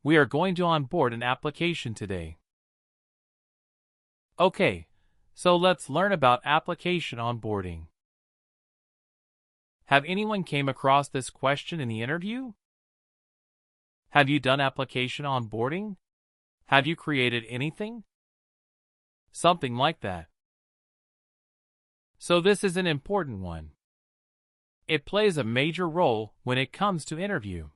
We are going to onboard an application today. Okay, so let's learn about application onboarding. Have anyone came across this question in the interview? Have you done application onboarding? Have you created anything? Something like that. So this is an important one. It plays a major role when it comes to interview.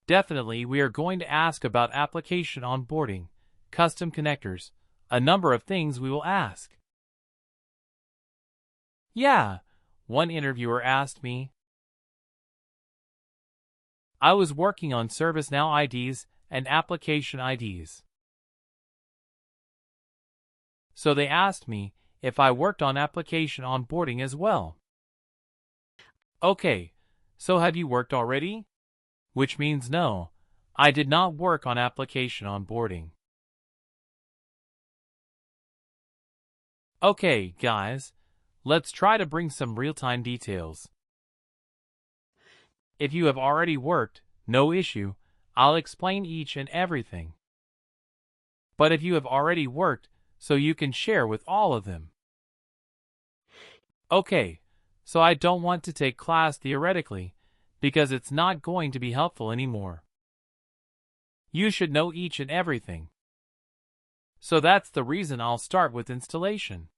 Definitely, we are going to ask about application onboarding, custom connectors, a number of things we will ask. Yeah, one interviewer asked me. I was working on ServiceNow IDs and application IDs. So they asked me if I worked on application onboarding as well. Okay, so have you worked already? Which means no, I did not work on application onboarding. Okay, guys, let's try to bring some real-time details. If you have already worked, no issue, I'll explain each and everything. But if you have already worked, so you can share with all of them. Okay, so I don't want to take class theoretically, because it's not going to be helpful anymore. You should know each and everything. So that's the reason I'll start with installation.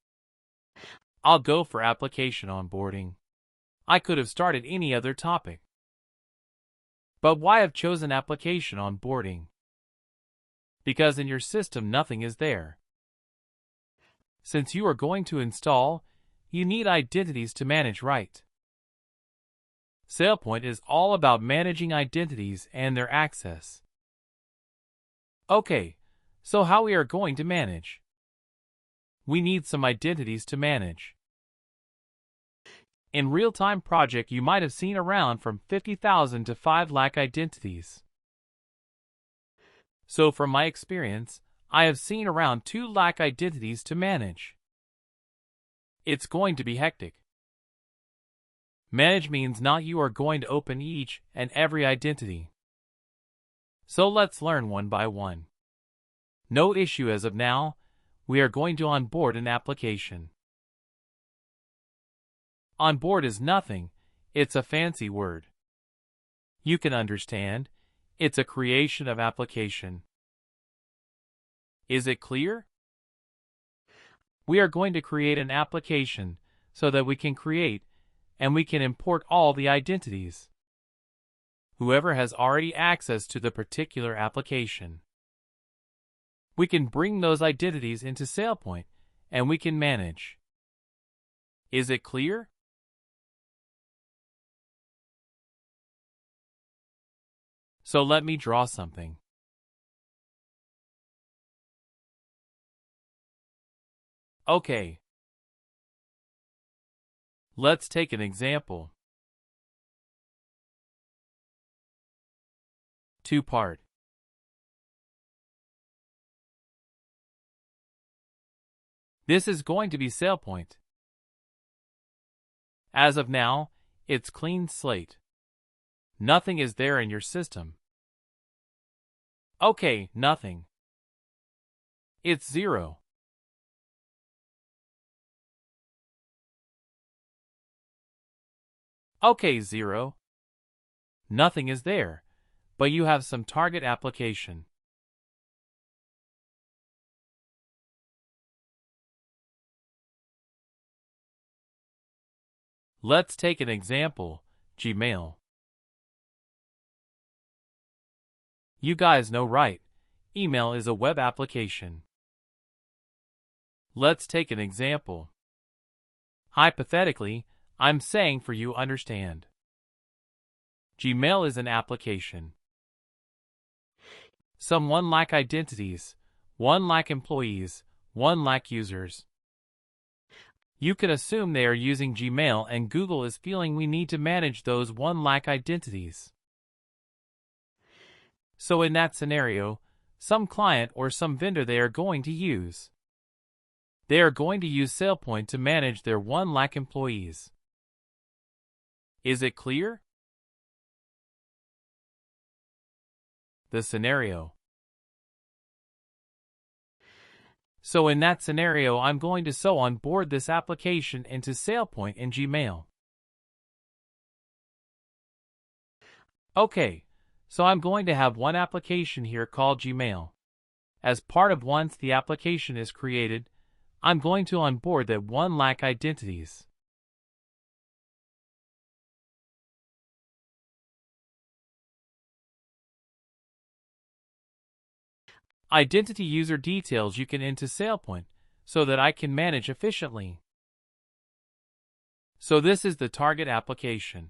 I'll go for application onboarding. I could have started any other topic. But why have chosen application onboarding? Because in your system nothing is there. Since you are going to install, you need identities to manage, right? SalePoint is all about managing identities and their access. Okay, so how we are going to manage? We need some identities to manage. In real-time project, you might have seen around from 50,000 to 5 lakh identities. So from my experience, I have seen around 2 lakh identities to manage. It's going to be hectic. Manage means not you are going to open each and every identity. So let's learn one by one. No issue as of now, we are going to onboard an application. Onboard is nothing, it's a fancy word. You can understand, it's a creation of application. Is it clear? We are going to create an application so that we can create and we can import all the identities. Whoever has already access to the particular application. We can bring those identities into SalePoint and we can manage. Is it clear? So let me draw something. Okay. Let's take an example. Two-part. This is going to be SalePoint. As of now, it's clean slate. Nothing is there in your system. Okay, nothing. It's 0. Okay, 0. Nothing is there, but you have some target application. Let's take an example, Gmail. You guys know, right? Email is a web application. Let's take an example. Hypothetically, I'm saying for you understand. Gmail is an application. Some 1 lakh identities, 1 lakh employees, 1 lakh users. You can assume they are using Gmail and Google is feeling we need to manage those 1 lakh identities. So in that scenario, some client or some vendor they are going to use. They are going to use SalePoint to manage their 1 lakh employees. Is it clear? the scenario. So in that scenario, I'm going to onboard this application into SailPoint in Gmail. Okay, so I'm going to have one application here called Gmail. As part of once the application is created, I'm going to onboard that one lack identities. Identity user details you can into SailPoint so that I can manage efficiently. So this is the target application.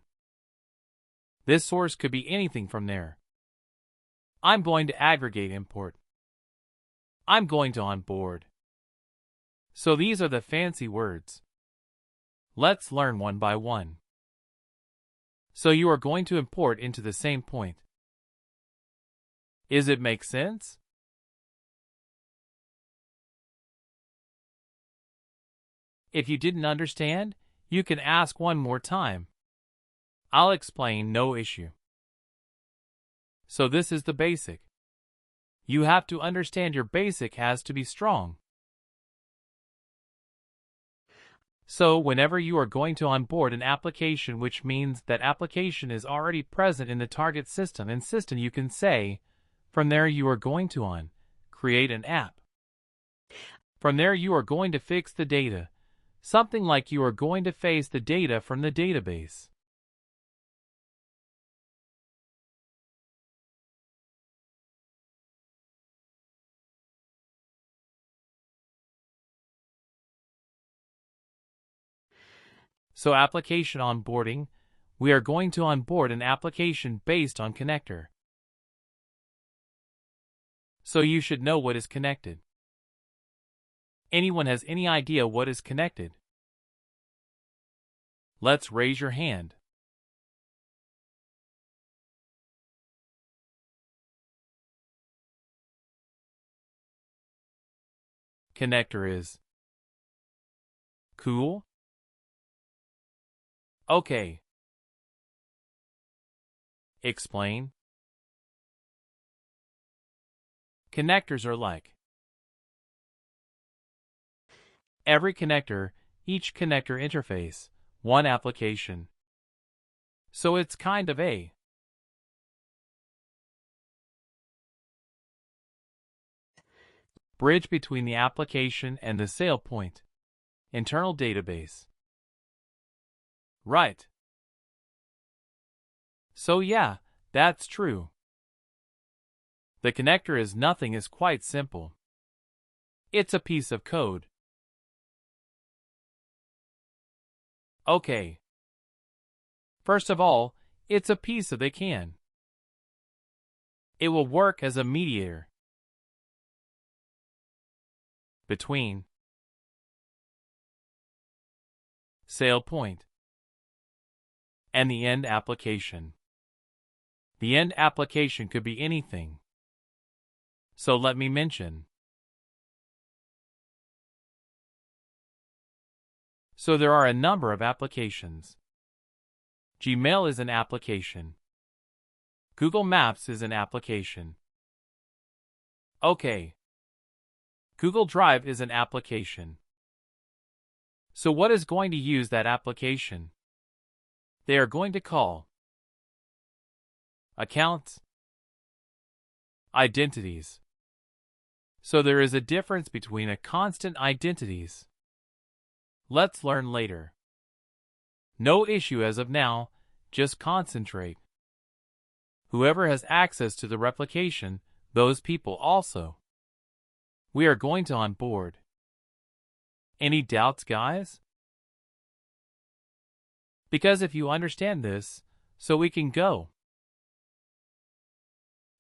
This source could be anything from there. I'm going to aggregate import. I'm going to onboard. So these are the fancy words. Let's learn one by one. So you are going to import into the SailPoint. Is it make sense? If you didn't understand, you can ask one more time. I'll explain, no issue. So this is the basic. You have to understand your basic has to be strong. So whenever you are going to onboard an application, which means that application is already present in the target system and system, you can say, from there you are going to create an app. From there you are going to fix the data. Something like you are going to face the data from the database. So application onboarding, we are going to onboard an application based on connector. So you should know what is connected. Anyone has any idea what is connected? Let's raise your hand. Connector is cool. Okay. Explain. Connectors are like every connector, each connector interface, one application. So it's kind of a bridge between the application and the SailPoint internal database. Right. So yeah, that's true. The connector is nothing, is quite simple. It's a piece of code. Okay. First of all, it's a piece of the can. It will work as a mediator between SailPoint and the end application. The end application could be anything. So let me mention. So there are a number of applications. Gmail is an application. Google Maps is an application. Okay. Google Drive is an application. So what is going to use that application? They are going to call accounts, identities. So there is a difference between a constant identities. Let's learn later. No issue as of now, just concentrate. Whoever has access to the replication, those people also. We are going to onboard. Any doubts, guys? Because if you understand this, so we can go.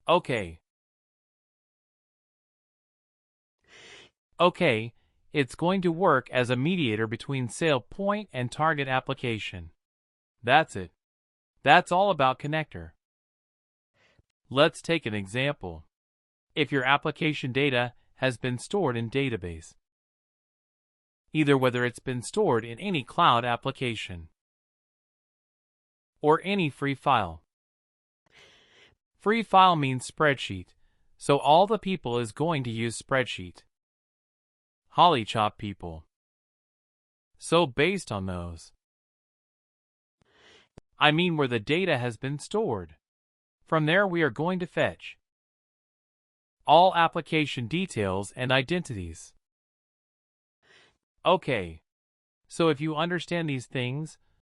Okay. Okay, it's going to work as a mediator between SailPoint and target application. That's it. That's all about connector. Let's take an example. If your application data has been stored in database, either whether it's been stored in any cloud application or any free file. Free file means spreadsheet, so all the people is going to use spreadsheet. Hollychop people. So based on those, I mean where the data has been stored. From there we are going to fetch all application details and identities. Okay, so if you understand these things,